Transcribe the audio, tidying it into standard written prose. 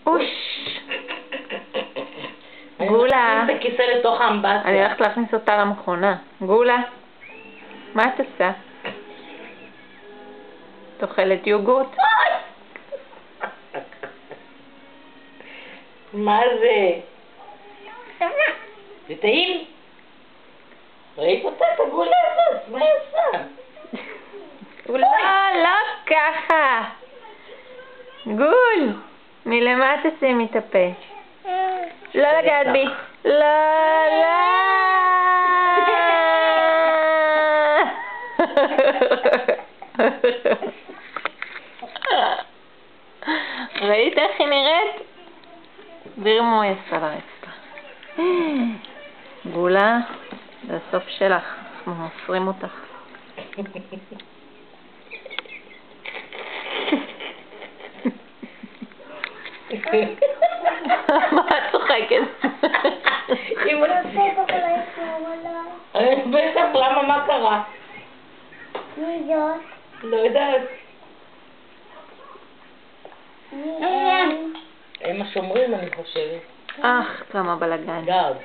אוש. גולה. אני מכניס את הכיסא לתוך האמבטיה. אני הולכת להכניס אותה למכונה. גולה, מה את עושה? תאכלת יוגורט? מה זה? זה טעים? ראית אותה? את הגולה הזאת? מה היא עושה? לא ככה. גול, מלמטה שימי את הפה. לא לגעת בי. לא. ראית איך היא נראית? תראי מה היא עשה לרצפה. גולה, זה הסוף שלך, אנחנו מוסרים אותך. מה את צוחקת? היא מנסה בטח, למה? מה קרה? לא יודעת. הם השומרים, אני חושבת. כמה בלגן. גארד.